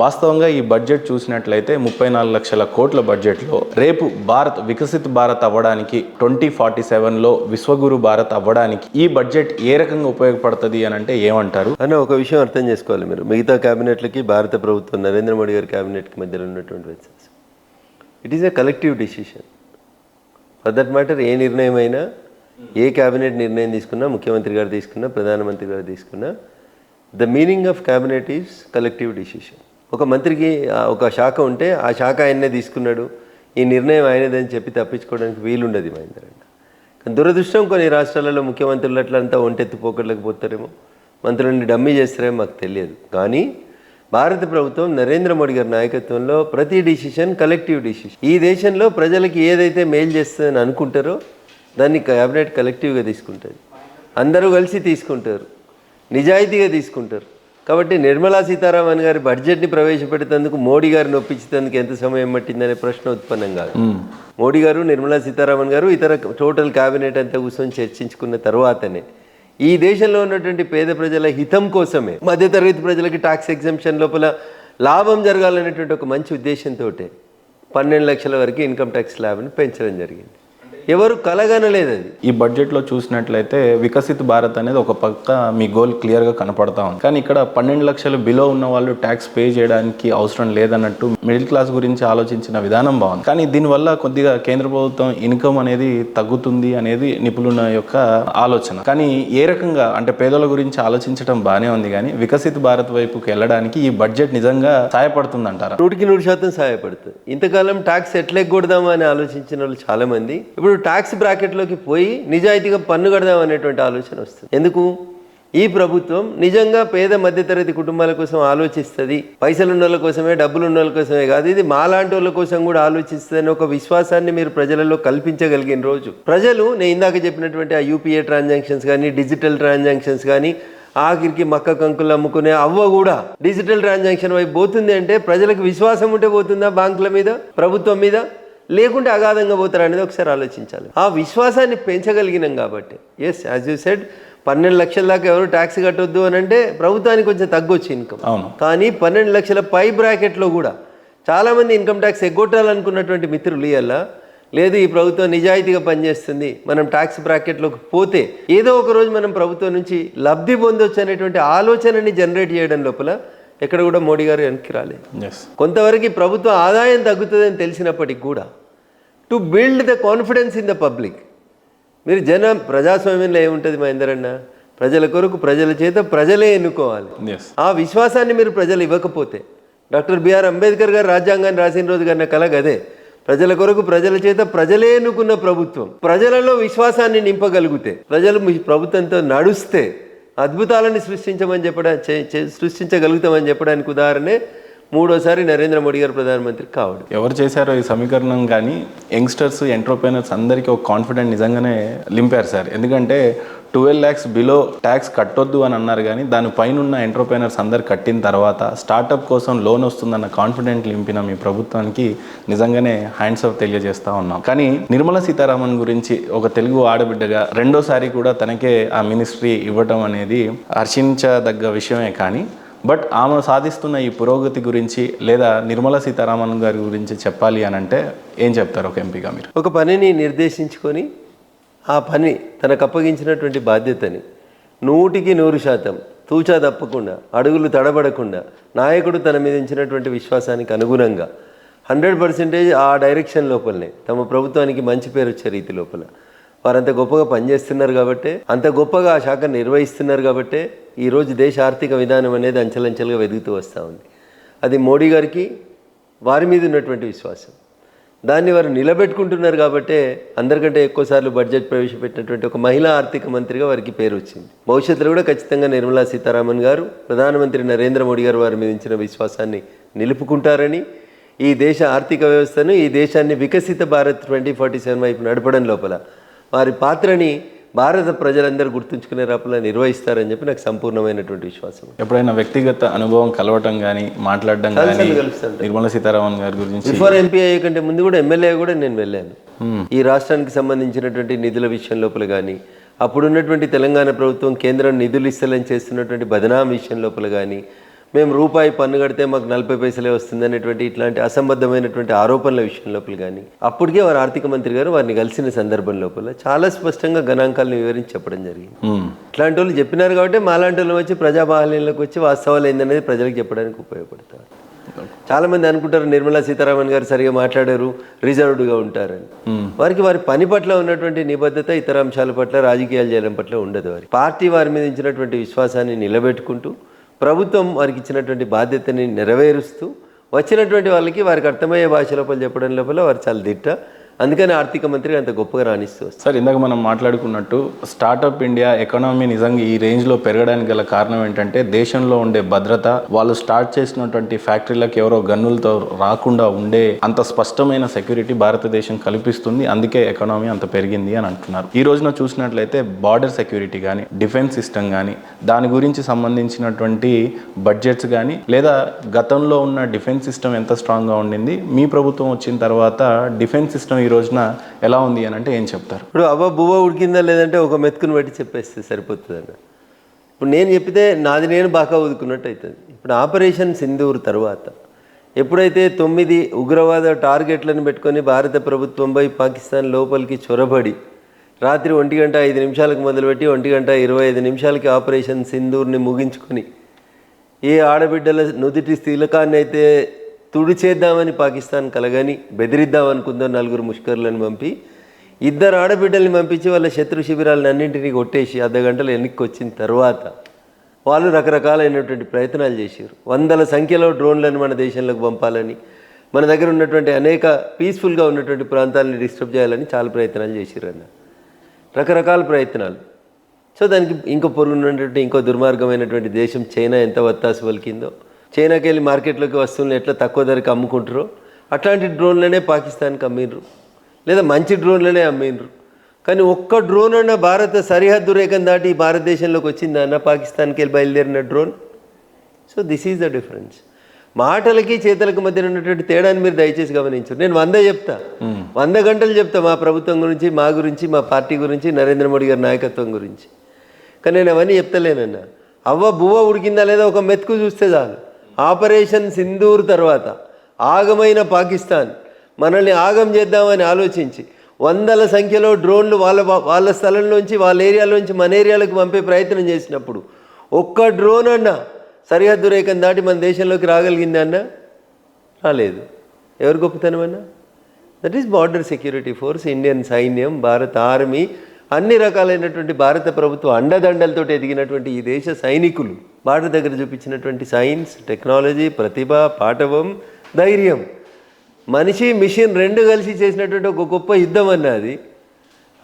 వాస్తవంగా ఈ బడ్జెట్ చూసినట్లయితే 34 లక్షల కోట్ల బడ్జెట్లో రేపు వికసిత్ భారత్ అవ్వడానికి 2047లో విశ్వగురు భారత్ అవ్వడానికి ఈ బడ్జెట్ ఏ రకంగా ఉపయోగపడుతుంది అని అంటే ఏమంటారు? అన్న ఒక విషయం అర్థం చేసుకోవాలి మీరు. మిగతా క్యాబినెట్లకి భారత ప్రభుత్వం నరేంద్ర మోడీ గారి క్యాబినెట్కి మధ్యలో ఉన్నటువంటి వ్యత్యాసం, it is a collective decision. For that matter ఏ నిర్ణయం అయినా, ఏ క్యాబినెట్ నిర్ణయం తీసుకున్నా, ముఖ్యమంత్రి గారు తీసుకున్నా, ప్రధానమంత్రి గారు తీసుకున్నా, the meaning of cabinet is collective decision. ఒక మంత్రికి ఒక శాఖ ఉంటే ఆ శాఖ ఆయనే తీసుకున్నాడు, ఈ నిర్ణయం ఆయనదని చెప్పి తప్పించుకోవడానికి వీలుండదు మహేందర్ అన్న. కానీ దురదృష్టం కొన్ని రాష్ట్రాలలో ముఖ్యమంత్రులు అట్లంతా ఒంటెత్తుపోకట్లకు పోతారేమో, మంత్రులని డమ్మీ చేస్తారేమో మాకు తెలియదు. కానీ భారత ప్రభుత్వం నరేంద్ర మోడీ గారి నాయకత్వంలో ప్రతి డిసిషన్ కలెక్టివ్ డిసిషన్. ఈ దేశంలో ప్రజలకి ఏదైతే మేలు చేస్తుందని అనుకుంటారో దాన్ని క్యాబినెట్ కలెక్టివ్గా తీసుకుంటుంది. అందరూ కలిసి తీసుకుంటారు, నిజాయితీగా తీసుకుంటారు. కాబట్టి నిర్మలా సీతారామన్ గారి బడ్జెట్ని ప్రవేశపెట్టేందుకు మోడీ గారిని ఒప్పించేందుకు ఎంత సమయం పట్టిందనే ప్రశ్న ఉత్పన్నం కాదు. మోడీ గారు, నిర్మలా సీతారామన్ గారు, ఇతర టోటల్ క్యాబినెట్ అంతా కూర్చొని చర్చించుకున్న తర్వాతనే ఈ దేశంలో ఉన్నటువంటి పేద ప్రజల హితం కోసమే, మధ్యతరగతి ప్రజలకి ట్యాక్స్ ఎగ్జంప్షన్ లోపల లాభం జరగాలనేటువంటి ఒక మంచి ఉద్దేశంతో 12 లక్షల వరకు ఇన్కమ్ ట్యాక్స్ స్లాబ్ని పెంచడం జరిగింది. ఎవరు కలగనలేదు. అది ఈ బడ్జెట్లో చూసినట్లయితే వికసిత్ భారత్ అనేది ఒక పక్క మీ గోల్ క్లియర్గా కనపడతా ఉంది. కానీ ఇక్కడ 12 లక్షలు బిలో ఉన్న వాళ్ళు ట్యాక్స్ పే చేయడానికి అవసరం లేదన్నట్టు మిడిల్ క్లాస్ గురించి ఆలోచించిన విధానం బాగుంది. కానీ దీనివల్ల కొద్దిగా కేంద్ర ప్రభుత్వం ఇన్కమ్ అనేది తగ్గుతుంది అనేది నిపుణుల యొక్క ఆలోచన. కానీ ఏ రకంగా అంటే పేదల గురించి ఆలోచించడం బాగానే ఉంది, కానీ వికసిత్ భారత్ వైపుకి వెళ్ళడానికి ఈ బడ్జెట్ నిజంగా సహాయపడుతుంది అంటారా? 100% సహాయపడుతుంది. ఇంతకాలం ట్యాక్స్ ఎట్లెగ్గొడదామా అని ఆలోచించిన వాళ్ళు చాలా మంది ఇప్పుడు ట్యాక్స్ బ్రాకెట్లోకి పోయి నిజాయితీగా పన్ను కడదాం అనేటువంటి ఆలోచన వస్తుంది. ఎందుకు? ఈ ప్రభుత్వం నిజంగా పేద మధ్యతరగతి కుటుంబాల కోసం ఆలోచిస్తుంది, పైసలు ఉన్న వాళ్ళ కోసమే, డబ్బులు ఉన్న వాళ్ళ కోసమే కాదు, ఇది మాలాంటి వాళ్ళ కోసం కూడా ఆలోచిస్తుంది అని ఒక విశ్వాసాన్ని మీరు ప్రజలలో కల్పించగలిగిన రోజు ప్రజలు, నేను ఇందాక చెప్పినటువంటి ఆ యూపీఏ ట్రాన్సాక్షన్స్ కానీ, డిజిటల్ ట్రాన్సాక్షన్స్ కానీ, ఆఖరికి మక్క కంకులు అమ్ముకునే అవ్వ కూడా డిజిటల్ ట్రాన్సాక్షన్ వైపు పోతుంది అంటే ప్రజలకు విశ్వాసం ఉంటే పోతుందా బ్యాంకుల మీద, ప్రభుత్వం మీద? లేకుంటే అగాధంగా పోతారు అనేది ఒకసారి ఆలోచించాలి. ఆ విశ్వాసాన్ని పెంచగలిగినాం కాబట్టి ఎస్, యాజ్ యూ సెడ్ 12 లక్షల దాకా ఎవరు ట్యాక్స్ కట్టొద్దు అని అంటే ప్రభుత్వానికి కొంచెం తగ్గొచ్చు ఇన్కమ్. కానీ 12 లక్షల పై బ్రాకెట్లో కూడా చాలామంది ఇన్కమ్ ట్యాక్స్ ఎగ్గొట్టాలనుకున్నటువంటి మిత్రులు ఇయ్యాల లేదు, ఈ ప్రభుత్వం నిజాయితీగా పనిచేస్తుంది, మనం ట్యాక్స్ బ్రాకెట్లోకి పోతే ఏదో ఒక రోజు మనం ప్రభుత్వం నుంచి లబ్ధి పొందొచ్చు అనేటువంటి ఆలోచనని జనరేట్ చేయడం లోపల ఎక్కడ కూడా మోడీ గారు వెనక్కి రాలేదు. కొంతవరకు ప్రభుత్వ ఆదాయం తగ్గుతుందని తెలిసినప్పటికీ కూడా to build the confidence in the public, మీరు ప్రజాస్వామ్యంలో ఏముంటుంది మహేందర్ అన్న, ప్రజల కొరకు ప్రజల చేత ప్రజలే ఎన్నుకోవాలి. ఆ విశ్వాసాన్ని మీరు ప్రజలు ఇవ్వకపోతే, డాక్టర్ బిఆర్ అంబేద్కర్ గారు రాజ్యాంగాన్ని రాసిన రోజు కన్నా కలగదే, ప్రజల కొరకు ప్రజల చేత ప్రజలే ఎన్నుకున్న ప్రభుత్వం ప్రజలలో విశ్వాసాన్ని నింపగలిగితే, ప్రజలు మీ ప్రభుత్వంతో నడుస్తే అద్భుతాలను సృష్టించగలుగుతామని చెప్పడానికి ఉదాహరణే మూడోసారి నరేంద్ర మోడీ గారు ప్రధానమంత్రి కావడం. ఎవరు చేశారో ఈ సమీకరణం కానీ యంగ్స్టర్స్, ఎంటర్ప్రైనర్స్ అందరికీ ఒక కాన్ఫిడెంట్ నిజంగానే లింపారు సార్. ఎందుకంటే 12 lakhs బిలో ట్యాక్స్ కట్టొద్దు అని అన్నారు, కానీ దానిపైన ఉన్న ఎంటర్ప్రైనర్స్ అందరు కట్టిన తర్వాత స్టార్టప్ కోసం లోన్ వస్తుందన్న కాన్ఫిడెంట్ లింపిన మీ ప్రభుత్వానికి నిజంగానే హ్యాండ్స్ ఆఫ్ తెలియజేస్తూ ఉన్నాం. కానీ నిర్మలా సీతారామన్ గురించి ఒక తెలుగు ఆడబిడ్డగా రెండోసారి కూడా తనకే ఆ మినిస్ట్రీ ఇవ్వటం అనేది హర్షించదగ్గ విషయమే. కానీ బట్ ఆమె సాధిస్తున్న ఈ పురోగతి గురించి లేదా నిర్మలా సీతారామన్ గారి గురించి చెప్పాలి అని అంటే ఏం చెప్తారు ఒక ఎంపీగా మీరు? ఒక పనిని నిర్దేశించుకొని ఆ పని తనకు అప్పగించినటువంటి బాధ్యతని 100% తూచా తప్పకుండా, అడుగులు తడబడకుండా, నాయకుడు తన మీద ఇచ్చినటువంటి విశ్వాసానికి అనుగుణంగా 100% ఆ డైరెక్షన్ లోపలనే తమ ప్రభుత్వానికి మంచి పేరు వచ్చే రీతి లోపల వారు అంత గొప్పగా పనిచేస్తున్నారు కాబట్టి, అంత గొప్పగా ఆ శాఖ నిర్వహిస్తున్నారు కాబట్టి ఈరోజు దేశ ఆర్థిక విధానం అనేది అంచెలంచెలుగా వెదుగుతూ వస్తూ ఉంది. అది మోడీ గారికి వారి మీద ఉన్నటువంటి విశ్వాసం, దాన్ని వారు నిలబెట్టుకుంటున్నారు కాబట్టే అందరికంటే ఎక్కువసార్లు బడ్జెట్ ప్రవేశపెట్టినటువంటి ఒక మహిళా ఆర్థిక మంత్రిగా వారికి పేరు వచ్చింది. భవిష్యత్తులో కూడా ఖచ్చితంగా నిర్మలా సీతారామన్ గారు, ప్రధానమంత్రి నరేంద్ర మోడీ గారు వారి మీద ఇచ్చిన విశ్వాసాన్ని నిలుపుకుంటారని, ఈ దేశ ఆర్థిక వ్యవస్థను, ఈ దేశాన్ని వికసిత భారత్ 2047 వైపు నడపడం లోపల వారి పాత్రని భారత ప్రజలందరూ గుర్తుంచుకునే రాపలా నిర్వహిస్తారని చెప్పి నాకు సంపూర్ణమైనటువంటి విశ్వాసం. ఎప్పుడైనా వ్యక్తిగత అనుభవం కలవటం కానీ, మాట్లాడడం కానీ నిర్మలా సీతారామన్ గారి గురించి? బిఫోర్ ఎంపీ అయ్యే కంటే ముందు కూడా ఎమ్మెల్యే కూడా నేను వెళ్ళాను. ఈ రాష్ట్రానికి సంబంధించినటువంటి నిధుల విషయం లోపల కానీ, అప్పుడున్నటువంటి తెలంగాణ ప్రభుత్వం కేంద్రం నిధులు ఇస్తలని చేస్తున్నటువంటి బదనాం విషయం లోపల కానీ, మేము రూపాయి పన్ను కడితే మాకు 40 పైసలే వస్తుంది అనేటువంటి ఇట్లాంటి అసంబద్ధమైనటువంటి ఆరోపణల విషయం లోపల కానీ అప్పటికే వారు ఆర్థిక మంత్రి గారు వారిని కలిసిన సందర్భం లోపల చాలా స్పష్టంగా గణాంకాలను వివరించి చెప్పడం జరిగింది. ఇట్లాంటి వాళ్ళు చెప్పినారు కాబట్టి మాలాంటి వాళ్ళు వచ్చి ప్రజాబాహల్యంలోకి వచ్చి వాస్తవాలు ఏందనేది ప్రజలకు చెప్పడానికి ఉపయోగపడతారు. చాలామంది అనుకుంటారు నిర్మలా సీతారామన్ గారు సరిగా మాట్లాడారు, రిజర్వ్డ్గా ఉంటారని. వారికి వారి పని పట్ల ఉన్నటువంటి నిబద్ధత ఇతర అంశాల పట్ల రాజకీయాలు చేయడం పట్ల ఉండదు. వారి పార్టీ వారి మీద ఇచ్చినటువంటి విశ్వాసాన్ని నిలబెట్టుకుంటూ ప్రభుత్వం వారికి ఇచ్చినటువంటి బాధ్యతని నెరవేరుస్తూ వచ్చినటువంటి వాళ్ళకి వారికి అర్థమయ్యే భాష లోపల చెప్పడం లోపల వారు చాలా దిట్ట. అందుకని ఆర్థిక మంత్రి అంత గొప్పగా రాణిస్తూ వస్తారు. సార్, ఇందాక మనం మాట్లాడుకున్నట్టు స్టార్టప్ ఇండియా ఎకానమీ నిజంగా ఈ రేంజ్లో పెరగడానికి గల కారణం ఏంటంటే దేశంలో ఉండే భద్రత, వాళ్ళు స్టార్ట్ చేసినటువంటి ఫ్యాక్టరీలకు ఎవరో గన్నులతో రాకుండా ఉండే అంత స్పష్టమైన సెక్యూరిటీ భారతదేశం కల్పిస్తుంది. అందుకే ఎకానమీ అంత పెరిగింది అని అంటున్నారు. ఈ రోజున చూసినట్లయితే బార్డర్ సెక్యూరిటీ కానీ, డిఫెన్స్ సిస్టమ్ కానీ, దాని గురించి సంబంధించినటువంటి బడ్జెట్స్ కానీ, లేదా గతంలో ఉన్న డిఫెన్స్ సిస్టమ్ ఎంత స్ట్రాంగ్గా ఉండింది, మీ ప్రభుత్వం వచ్చిన తర్వాత డిఫెన్స్ సిస్టమ్ ఈ రోజున ఎలా ఉంది అని అంటే ఏం చెప్తారు? ఇప్పుడు అవ్వ బువ్వ ఉడికిందా లేదంటే ఒక మెతుకుని బట్టి చెప్పేస్తే సరిపోతుంది అన్న. ఇప్పుడు నేను చెప్పితే నాది నేను బాగా ఉదుకున్నట్టు అవుతుంది. ఇప్పుడు ఆపరేషన్ సింధూర్ తర్వాత ఎప్పుడైతే 9 ఉగ్రవాద టార్గెట్లను పెట్టుకొని భారత ప్రభుత్వంపై పాకిస్తాన్ లోపలికి చొరబడి రాత్రి 1:05 మొదలుపెట్టి 1:25 ఆపరేషన్ సింధూర్ని ముగించుకొని ఏ ఆడబిడ్డల నుదుటి తిలకాన్ని అయితే తుడిచేద్దామని పాకిస్తాన్ కలగని బెదిరిద్దామనుకుందో 4 ముష్కర్లను పంపి 2 ఆడబిడ్డల్ని పంపించి వాళ్ళ శత్రు శిబిరాలను అన్నింటినీ కొట్టేసి అర్ధగంటలు వెనక్కి వచ్చిన తర్వాత వాళ్ళు రకరకాలైనటువంటి ప్రయత్నాలు చేశారు. వందల సంఖ్యలో డ్రోన్లను మన దేశంలోకి పంపాలని, మన దగ్గర ఉన్నటువంటి అనేక పీస్ఫుల్గా ఉన్నటువంటి ప్రాంతాలను డిస్టర్బ్ చేయాలని చాలా ప్రయత్నాలు చేశారు అన్న, రకరకాల ప్రయత్నాలు. సో దానికి ఇంకో పొరుగున్నటువంటి ఇంకో దుర్మార్గమైనటువంటి దేశం చైనా ఎంత వత్తాసు పలికిందో, చైనాకి వెళ్ళి మార్కెట్లోకి వస్తువులను ఎట్లా తక్కువ ధరకు అమ్ముకుంటారో అట్లాంటి డ్రోన్లనే పాకిస్తాన్కి అమ్మిండ్రు, లేదా మంచి డ్రోన్లనే అమ్మిండ్రు. కానీ ఒక్క డ్రోన్ అన్న భారత సరిహద్దు రేఖను దాటి భారతదేశంలోకి వచ్చిందన్న పాకిస్తాన్కి వెళ్ళి బయలుదేరిన drone. So this is the difference. మాటలకి చేతలకు మధ్య ఉన్నటువంటి తేడాన్ని మీరు దయచేసి గమనించండి. నేను 100 చెప్తా, 100 గంటలు చెప్తా మా ప్రభుత్వం గురించి, మా గురించి, మా పార్టీ గురించి, నరేంద్ర మోడీ గారి నాయకత్వం గురించి. కానీ నేను అవన్నీ చెప్తలేనన్నా. అవ్వ బువ్వ ఉడికిందా లేదా ఒక మెతుకు చూస్తే చాలు. ఆపరేషన్ సింధూర్ తర్వాత ఆగమైన పాకిస్తాన్ మనల్ని ఆగం చేద్దామని ఆలోచించి వందల సంఖ్యలో డ్రోన్లు వాళ్ళ స్థలంలోంచి, వాళ్ళ ఏరియాలోంచి మన ఏరియాలకు పంపే ప్రయత్నం చేసినప్పుడు ఒక్క డ్రోన్ అన్న సరిహద్దు రేఖను దాటి మన దేశంలోకి రాగలిగింది అన్న? రాలేదు. ఎవరు గొప్పతనం అన్న? That is border security force, Indian సైన్యం, భారత ఆర్మీ, అన్ని రకాలైనటువంటి భారత ప్రభుత్వ అండదండలతో ఎదిగినటువంటి ఈ దేశ సైనికులు బార్డర్ దగ్గర చూపించినటువంటి సైన్స్, టెక్నాలజీ, ప్రతిభ, పాటవం, ధైర్యం, మనిషి మిషన్ 2 కలిసి చేసినటువంటి ఒక గొప్ప యుద్ధం అన్న అది.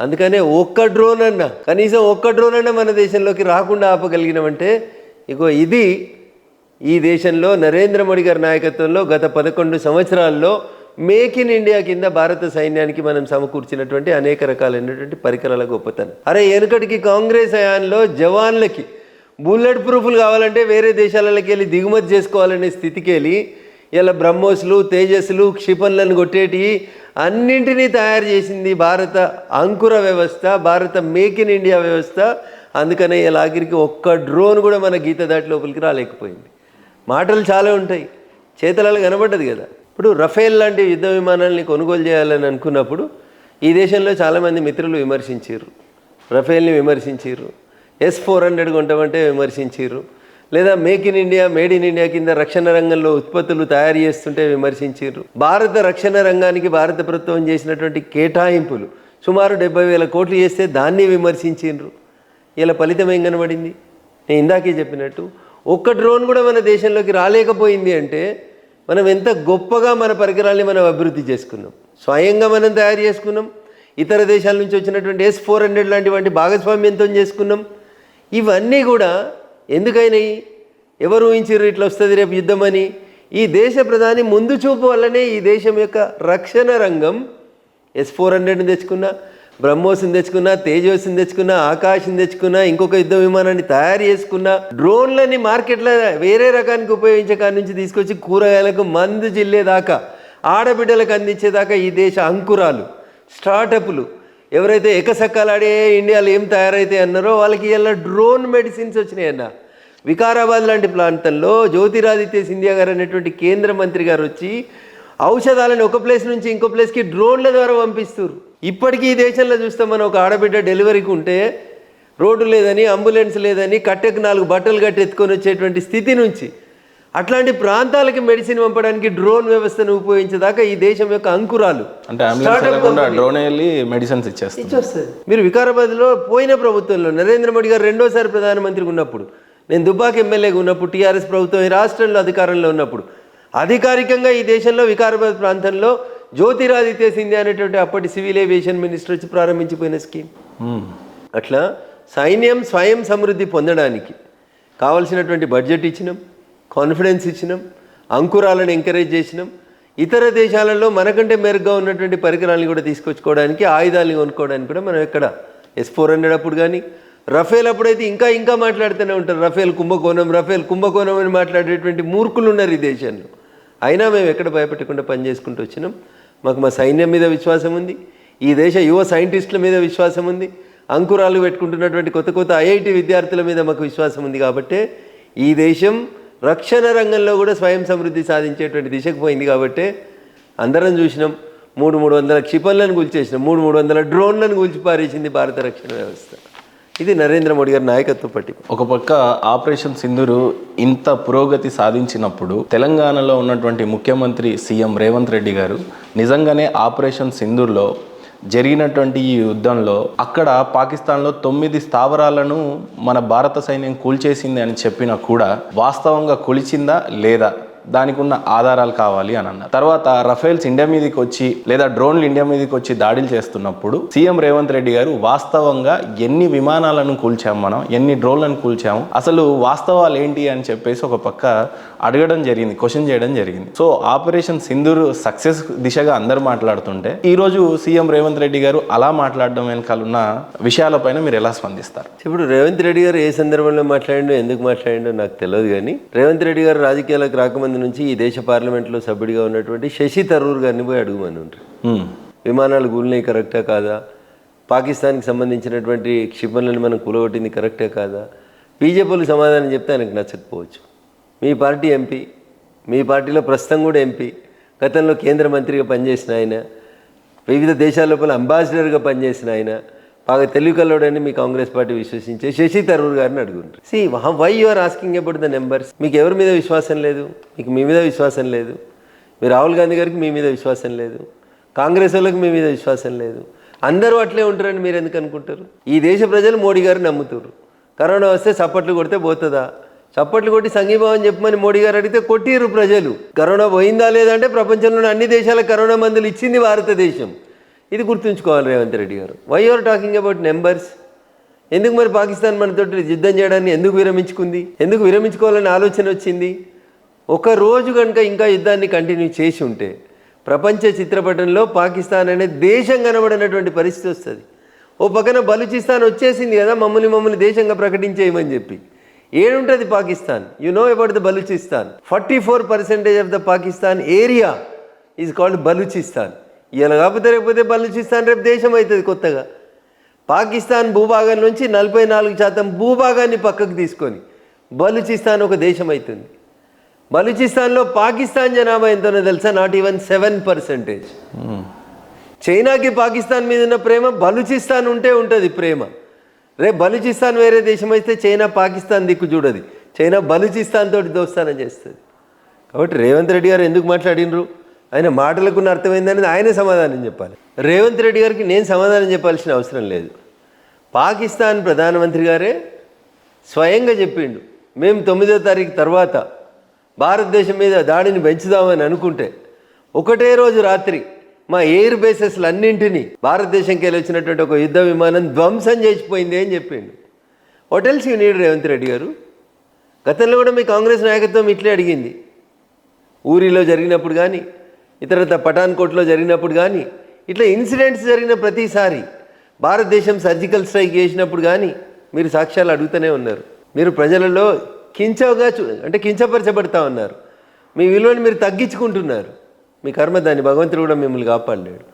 అందుకనే ఒక్క డ్రోన్ అన్న, కనీసం ఒక్క డ్రోన్ అన్న మన దేశంలోకి రాకుండా ఆపగలిగినామంటే ఇగో ఇది ఈ దేశంలో నరేంద్ర మోడీ గారి నాయకత్వంలో గత 11 సంవత్సరాల్లో మేక్ ఇన్ ఇండియా కింద భారత సైన్యానికి మనం సమకూర్చినటువంటి అనేక రకాలైనటువంటి పరికరాల గొప్పతనం. అరే వెనుకటికి కాంగ్రెస్ హయాంలో జవాన్లకి బుల్లెట్ ప్రూఫ్లు కావాలంటే వేరే దేశాలకి వెళ్ళి దిగుమతి చేసుకోవాలనే స్థితికి వెళ్ళి ఇలా బ్రహ్మోస్లు, తేజస్లు, క్షిపణులను కొట్టేటి అన్నింటినీ తయారు చేసింది భారత అంకుర వ్యవస్థ, భారత మేక్ ఇన్ ఇండియా వ్యవస్థ. అందుకనే ఇలా ఆఖరికి ఒక్క డ్రోన్ కూడా మన గీత దాటి లోపలికి రాలేకపోయింది. మాటలు చాలా ఉంటాయి, చేతలలో కనబడ్డది కదా. ఇప్పుడు రఫేల్ లాంటి యుద్ధ విమానాలని కొనుగోలు చేయాలని అనుకున్నప్పుడు ఈ దేశంలో చాలామంది మిత్రులు విమర్శించారు, రఫేల్ని విమర్శించారు, S-400 కొంటామంటే విమర్శించారు, లేదా make in India, made in India కింద రక్షణ రంగంలో ఉత్పత్తులు తయారు చేస్తుంటే విమర్శించారు. భారత రక్షణ రంగానికి భారత ప్రభుత్వం చేసినటువంటి కేటాయింపులు సుమారు 70,000 కోట్లు చేస్తే దాన్ని విమర్శించారు. ఇలా ఫలితం ఏం కనబడింది? నేను ఇందాకే చెప్పినట్టు ఒక్క డ్రోన్ కూడా మన దేశంలోకి రాలేకపోయింది అంటే మనం ఎంత గొప్పగా మన పరికరాల్ని మనం అభివృద్ధి చేసుకున్నాం, స్వయంగా మనం తయారు చేసుకున్నాం, ఇతర దేశాల నుంచి వచ్చినటువంటి S-400 లాంటివంటి భాగస్వామ్యంతో చేసుకున్నాం. ఇవన్నీ కూడా ఎందుకైనాయి? ఎవరు ఊహించారు ఇట్లా వస్తుంది రేపు యుద్ధం అని? ఈ దేశ ప్రధాని ముందు చూపు వల్లనే ఈ దేశం యొక్క రక్షణ రంగం S-400ని తెచ్చుకున్నా, బ్రహ్మోస్ని తెచ్చుకున్నా, తేజస్ని తెచ్చుకున్నా, ఆకాశం తెచ్చుకున్నా, ఇంకొక యుద్ధ విమానాన్ని తయారు చేసుకున్నా, డ్రోన్లని మార్కెట్లో వేరే రకానికి ఉపయోగించే కాడి నుంచి తీసుకొచ్చి కూరగాయలకు మందు జిల్లేదాకా, ఆడబిడ్డలకు అందించేదాకా ఈ దేశ అంకురాలు, స్టార్టప్లు ఎవరైతే ఎకసక్కాలాడే ఇండియాలో ఏం తయారైతే అన్నారో వాళ్ళకి ఇలా డ్రోన్ మెడిసిన్స్ వచ్చినాయన్న. వికారాబాద్ లాంటి ప్రాంతంలో జ్యోతిరాదిత్య సింధియా గారు అనేటువంటి కేంద్ర మంత్రి గారు వచ్చి ఔషధాలను ఒక ప్లేస్ నుంచి ఇంకో ప్లేస్కి డ్రోన్ల ద్వారా పంపిస్తారు. ఇప్పటికీ ఈ దేశంలో చూస్తాం, మనం ఒక ఆడబిడ్డ డెలివరీకి ఉంటే రోడ్డు లేదని, అంబులెన్స్ లేదని, కట్టెకు 4 బట్టలు కట్టి ఎత్తుకొని వచ్చేటువంటి స్థితి నుంచి అట్లాంటి ప్రాంతాలకి మెడిసిన్ పంపడానికి డ్రోన్ వ్యవస్థను ఉపయోగించేదాకా ఈ దేశం యొక్క అంకురాలు అంటే అంబులెన్స్ లేకుండా డ్రోన్ వెళ్ళి మెడిసిన్స్ ఇచ్చేస్తుంది. మీరు వికారాబాద్లో పోయిన ప్రభుత్వంలో నరేంద్ర మోడీ గారు రెండోసారి ప్రధానమంత్రిగా ఉన్నప్పుడు, నేను దుబ్బాక ఎమ్మెల్యేగా ఉన్నప్పుడు, టీఆర్ఎస్ ప్రభుత్వం ఈ రాష్ట్రంలో అధికారంలో ఉన్నప్పుడు అధికారికంగా ఈ దేశంలో వికారాబాద్ ప్రాంతంలో జ్యోతిరాదిత్య సింధియా అనేటువంటి అప్పటి సివిల్ ఏవియేషన్ మినిస్టర్ వచ్చి ప్రారంభించిపోయిన స్కీమ్. అట్లా సైన్యం స్వయం సమృద్ధి పొందడానికి కావలసినటువంటి బడ్జెట్ ఇచ్చినాం, కాన్ఫిడెన్స్ ఇచ్చినాం, అంకురాలను ఎంకరేజ్ చేసినాం. ఇతర దేశాలలో మనకంటే మెరుగ్గా ఉన్నటువంటి పరికరాలను కూడా తీసుకొచ్చుకోవడానికి, ఆయుధాలను కొనుక్కోవడానికి కూడా మనం ఎక్కడ S-400 అప్పుడు కానీ, రఫేల్ అప్పుడైతే ఇంకా మాట్లాడుతూనే ఉంటారు. రఫేల్ కుంభకోణం అని మాట్లాడేటువంటి మూర్ఖులు ఉన్నారు ఈ దేశంలో. అయినా మేము ఎక్కడ భయపెట్టకుండా పనిచేసుకుంటూ వచ్చినాం. మాకు మా సైన్యం మీద విశ్వాసం ఉంది, ఈ దేశ యువ సైంటిస్టుల మీద విశ్వాసం ఉంది, అంకురాలు పెట్టుకుంటున్నటువంటి కొత్త IIT విద్యార్థుల మీద మాకు విశ్వాసం ఉంది. కాబట్టే ఈ దేశం రక్షణ రంగంలో కూడా స్వయం సమృద్ధి సాధించేటువంటి దిశకు పోయింది. కాబట్టి అందరం చూసినాం, 300 క్షిపణులను కూల్చేసినాం, 300 డ్రోన్లను కూల్చిపారేసింది భారత రక్షణ వ్యవస్థ. ఇది నరేంద్ర మోడీ గారి నాయకత్వ పట్టి. ఒక పక్క ఆపరేషన్ సింధూర్ ఇంత పురోగతి సాధించినప్పుడు తెలంగాణలో ఉన్నటువంటి ముఖ్యమంత్రి సీఎం రేవంత్ రెడ్డి గారు నిజంగానే ఆపరేషన్ సింధూర్లో జరిగినటువంటి ఈ యుద్ధంలో అక్కడ పాకిస్తాన్లో 9 స్థావరాలను మన భారత సైన్యం కూల్చేసింది అని చెప్పినా కూడా వాస్తవంగా కూల్చిందా లేదా దానికి ఉన్న ఆధారాలు కావాలి అని అన్నారు. తర్వాత రఫేల్స్ ఇండియా మీదకి వచ్చి లేదా డ్రోన్లు ఇండియా మీదకి వచ్చి దాడులు చేస్తున్నప్పుడు సీఎం రేవంత్ రెడ్డి గారు వాస్తవంగా ఎన్ని విమానాలను కూల్చాము, మనం ఎన్ని డ్రోన్లను కూల్చాము, అసలు వాస్తవాలు ఏంటి అని చెప్పేసి ఒక పక్క అడగడం జరిగింది, క్వశ్చన్ చేయడం జరిగింది. సో ఆపరేషన్ సింధూర్ సక్సెస్ దిశగా అందరూ మాట్లాడుతుంటే ఈరోజు సీఎం రేవంత్ రెడ్డి గారు అలా మాట్లాడడం వెనకాల ఉన్న విషయాలపైన మీరు ఎలా స్పందిస్తారు? ఇప్పుడు రేవంత్ రెడ్డి గారు ఏ సందర్భంలో మాట్లాడిండో, ఎందుకు మాట్లాడిండో నాకు తెలియదు. కానీ రేవంత్ రెడ్డి గారు రాజకీయాలకు రాకముందు నుంచి ఈ దేశ పార్లమెంట్లో సభ్యుడిగా ఉన్నటువంటి శశి థరూర్ గారిని పోయి అడుగుమని ఉంటారు. విమానాలు కూలినాయి కరెక్టా కాదా, పాకిస్తాన్కి సంబంధించినటువంటి క్షిపణులను మనం కూలగొట్టింది కరెక్టే కాదా, బీజేపీలు సమాధానం చెప్తే ఆయనకు నచ్చకపోవచ్చు. మీ పార్టీ ఎంపీ, మీ పార్టీలో ప్రస్తుతం కూడా ఎంపీ, గతంలో కేంద్ర మంత్రిగా పనిచేసిన ఆయన, వివిధ దేశాల లోపల అంబాసిడర్గా పనిచేసిన ఆయన, బాగా తెలివికల్లోడని మీ కాంగ్రెస్ పార్టీ విశ్వసించే శశి థరూర్ గారిని అడుగుంటారు. See why you are asking about the numbers? మీకు ఎవరి మీద విశ్వాసం లేదు? మీకు మీ మీద విశ్వాసం లేదు. మీ రాహుల్ గాంధీ గారికి మీ మీద విశ్వాసం లేదు, కాంగ్రెస్ వాళ్ళకి మీ మీద విశ్వాసం లేదు. అందరూ అట్లే ఉంటారని మీరు ఎందుకు అనుకుంటారు? ఈ దేశ ప్రజలు మోడీ గారిని నమ్ముతారు. కరోనా వస్తే చప్పట్లు కొడితే పోతుందా? చప్పట్లు కొట్టి సంఘీభావం చెప్పమని మోడీ గారు అడిగితే కొట్టిరు ప్రజలు. కరోనా పోయిందా లేదంటే ప్రపంచంలోని అన్ని దేశాలకు కరోనా మందులు ఇచ్చింది భారతదేశం. ఇది గుర్తుంచుకోవాలి రేవంత్ రెడ్డి గారు. Why you're talking about numbers? ఎందుకు మరి పాకిస్తాన్ మనతో యుద్ధం చేయడాన్ని ఎందుకు విరమించుకుంది? ఎందుకు విరమించుకోవాలని ఆలోచన వచ్చింది? ఒక రోజు కనుక ఇంకా యుద్ధాన్ని కంటిన్యూ చేసి ఉంటే ప్రపంచ చిత్రపటంలో పాకిస్తాన్ అనే దేశం కనబడినటువంటి పరిస్థితి వస్తుంది. ఓ పక్కన బలూచిస్తాన్ వచ్చేసింది కదా, మమ్మల్ని దేశంగా ప్రకటించేయమని చెప్పి. ఏడుంటుంది Pakistan? You know about the Balochistan. 44% of the Pakistan area is called Balochistan. ఇలా కాకపోతే రేకపోతే బలూచిస్తాన్ రేపు దేశం అవుతుంది కొత్తగా. పాకిస్తాన్ భూభాగం నుంచి 44% భూభాగాన్ని పక్కకు తీసుకొని బలూచిస్తాన్ ఒక దేశం అవుతుంది. బలూచిస్తాన్లో పాకిస్తాన్ జనాభా ఎంతనో తెలుసా? Not even 7%. చైనాకి పాకిస్తాన్ మీద ఉన్న ప్రేమ బలూచిస్తాన్ ఉంటే ఉంటుంది ప్రేమ. రేపు బలూచిస్తాన్ వేరే దేశం అయితే చైనా పాకిస్తాన్ దిక్కు చూడదు, చైనా బలూచిస్తాన్ తోటి దోస్తానం చేస్తుంది. కాబట్టి రేవంత్ రెడ్డి గారు ఎందుకు మాట్లాడినరు? ఆయన మాటలకున్న అర్థమైందనేది ఆయనే సమాధానం చెప్పాలి. రేవంత్ రెడ్డి గారికి నేను సమాధానం చెప్పాల్సిన అవసరం లేదు. పాకిస్తాన్ ప్రధానమంత్రి గారే స్వయంగా చెప్పిండు, మేము 9వ తారీఖు తర్వాత భారతదేశం మీద దాడిని పెంచుదామని అనుకుంటే ఒకటే రోజు రాత్రి మా ఎయిర్ బేసెస్లు అన్నింటినీ భారతదేశంకి వెళ్ళి వచ్చినటువంటి ఒక యుద్ధ విమానం ధ్వంసం చేసిపోయింది అని చెప్పిండు. What else you need Revanth Reddy గారు? గతంలో కూడా మీ కాంగ్రెస్ నాయకత్వం ఇట్లే అడిగింది. ఊరిలో జరిగినప్పుడు కానీ, ఇతరత పఠాన్కోట్లో జరిగినప్పుడు కానీ, ఇట్లా ఇన్సిడెంట్స్ జరిగిన ప్రతిసారి భారతదేశం సర్జికల్ స్ట్రైక్ చేసినప్పుడు కానీ మీరు సాక్ష్యాలు అడుగుతూనే ఉన్నారు. మీరు ప్రజలలో కించపరచబడతా ఉన్నారు. మీ విలువను మీరు తగ్గించుకుంటున్నారు. మీ కర్మ దాన్ని భగవంతుడు కూడా మిమ్మల్ని కాపాడలేడు.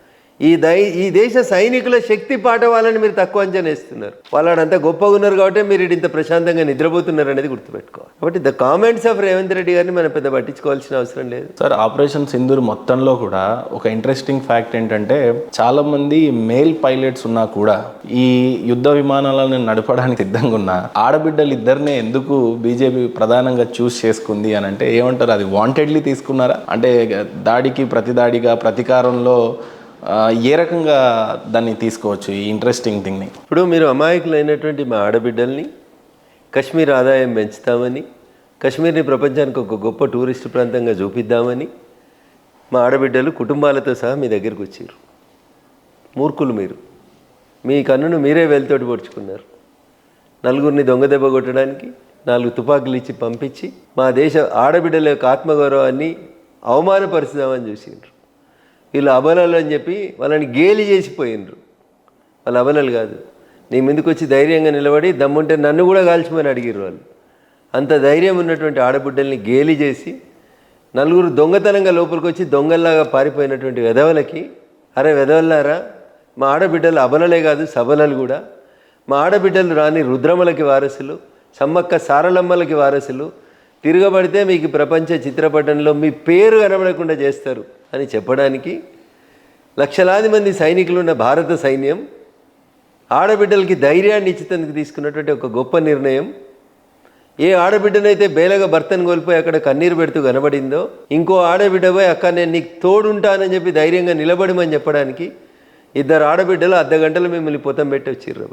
ఈ దేశ సైనికుల శక్తి పాట వాళ్ళని మీరు తక్కువ అంచనా వేస్తున్నారు. వాళ్ళంతా గొప్పగా ఉన్నారు కాబట్టి మీరు ఇంత ప్రశాంతంగా నిద్రపోతున్నారు అనేది గుర్తుపెట్టుకోవాలి. కాబట్టి the comments off Revanth Reddy గారిని మనం పెద్ద పట్టించుకోవాల్సిన అవసరం లేదు. సార్, ఆపరేషన్ సింధూర్ మొత్తంలో కూడా ఒక ఇంట్రెస్టింగ్ ఫ్యాక్ట్ ఏంటంటే చాలా మంది మేల్ పైలట్స్ ఉన్నా కూడా ఈ యుద్ధ విమానాలను నడపడానికి సిద్ధంగా ఉన్న ఆడబిడ్డలు ఇద్దరినే ఎందుకు బీజేపీ ప్రధానంగా చూస్ చేసుకుంది అని అంటే ఏమంటారు? అది వాంటెడ్లీ తీసుకున్నారా? అంటే దాడికి ప్రతిదాడిగా ప్రతీకారంలో ఏ రకంగా దాన్ని తీసుకోవచ్చు ఈ ఇంట్రెస్టింగ్ థింగ్ని? ఇప్పుడు మీరు అమాయకులైనటువంటి మా ఆడబిడ్డల్ని కశ్మీర్ ఆదాయం పెంచుతామని, కశ్మీర్ని ప్రపంచానికి ఒక గొప్ప టూరిస్ట్ ప్రాంతంగా చూపిద్దామని మా ఆడబిడ్డలు కుటుంబాలతో సహా మీ దగ్గరికి వచ్చారు. మూర్ఖులు మీరు. మీ కన్నును మీరే వేలితోటి పొడుచుకున్నారు. నలుగురిని దొంగ దెబ్బ కొట్టడానికి 4 తుపాకులు ఇచ్చి పంపించి మా దేశ ఆడబిడ్డల యొక్క ఆత్మగౌరవాన్ని అవమానపరుచుదామని చూసిండ్రు. వీళ్ళు అబలాలు అని చెప్పి వాళ్ళని గేలి చేసిపోయినరు. వాళ్ళు అబలాలు కాదు. నీ ముందుకు వచ్చి ధైర్యంగా నిలబడి దమ్ముంటే నన్ను కూడా కాల్చమని అడిగిరు వాళ్ళు. అంత ధైర్యం ఉన్నటువంటి ఆడబిడ్డల్ని గేలి చేసి 4 దొంగతనంగా లోపలికి వచ్చి దొంగల్లాగా పారిపోయినటువంటి వెధవలకి, అరే వెధవల్లారా, మా ఆడబిడ్డలు అబలలే కాదు సబలలు కూడా. మా ఆడబిడ్డలు రాని రుద్రమలకి వారసులు, సమ్మక్క సారలమ్మలకి వారసులు. తిరగబడితే మీకు ప్రపంచ చిత్రపటంలో మీ పేరు కనబడకుండా చేస్తారు అని చెప్పడానికి లక్షలాది మంది సైనికులు ఉన్న భారత సైన్యం ఆడబిడ్డలకి ధైర్యాన్ని ఇచ్చేందుకు తీసుకున్నటువంటి ఒక గొప్ప నిర్ణయం. ఏ ఆడబిడ్డనైతే బేలగా భర్తను కోల్పోయి అక్కడ కన్నీరు పెడుతూ కనబడిందో, ఇంకో ఆడబిడ్డ పోయి అక్క నేను నీకు తోడుంటానని చెప్పి ధైర్యంగా నిలబడమని చెప్పడానికి 2 ఆడబిడ్డలు అర్ధ గంటలు మిమ్మల్ని పొతం పెట్టి వచ్చిర్రు.